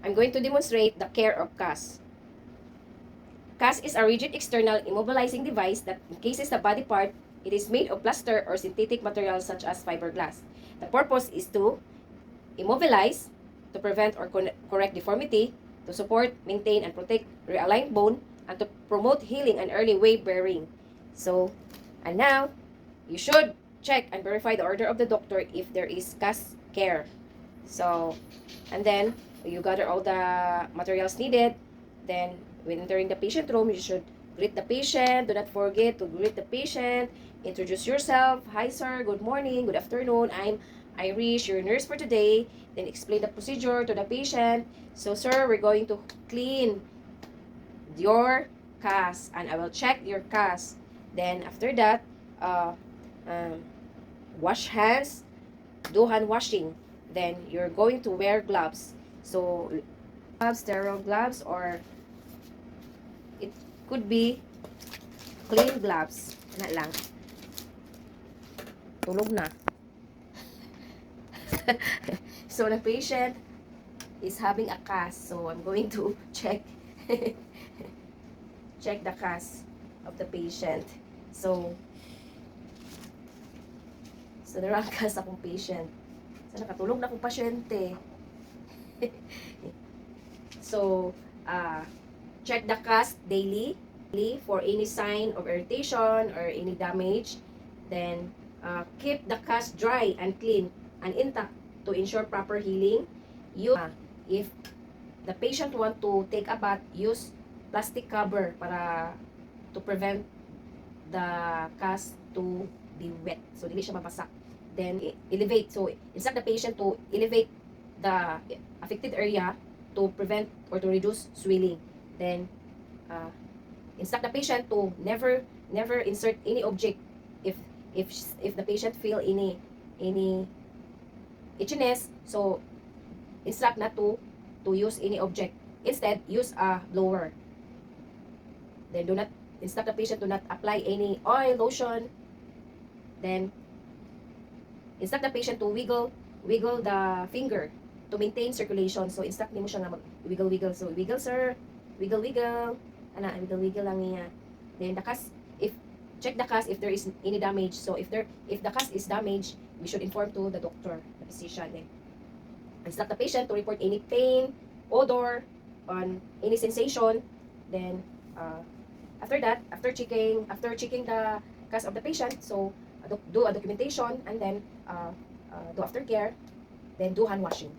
I'm going to demonstrate the care of CAS. CAS is a rigid external immobilizing device that encases the body part. It is made of plaster or synthetic materials such as fiberglass. The purpose is to immobilize, to prevent or correct deformity, to support, maintain, and protect realigned bone, and to promote healing and early weight bearing. So, and now, you should check and verify the order of the doctor if there is CAS care. So, and then, you gather all the materials needed. Then, when entering the patient room, you should greet the patient. Do not forget to greet the patient. Introduce yourself. Hi, sir. Good morning. Good afternoon. I'm Irish, your nurse for today. Then explain the procedure to the patient. So, sir, we're going to clean your CAS and I will check your CAS. Then, after that, wash hands, do hand washing. Then, you're going to wear gloves. So, gloves, sterile gloves, or it could be clean gloves. Na lang. Tulog na. So, the patient is having a CAS. So, I'm going to check check the CAS of the patient. So naran CAS akong patient. So, nakatulog na akong pasyente. So, check the CAS daily for any sign of irritation or any damage. Then, keep the CAS dry and clean and intact to ensure proper healing. If the patient want to take a bath, use plastic cover para to prevent the CAS to be wet. So, dili siya mapasak. Then, elevate. So, instruct the patient to elevate the affected area to prevent or to reduce swelling. Then, instruct the patient to never insert any object if the patient feel any itchiness. So, instruct not to use any object. Instead, use a blower. Then, do not instruct the patient to not apply any oil, lotion. Then, instruct the patient to wiggle the finger to maintain circulation. So, instruct mo siya nga mag-wiggle. So, wiggle, sir. Wiggle. Ana, wiggle lang niya. Then, the CAS, check the CAS if there is any damage. So, if the CAS is damaged, we should inform to the doctor, the physician. Then, instruct the patient to report any pain, odor, on any sensation. Then, after that, after checking the CAS of the patient, so do a documentation and then do aftercare, then do hand washing.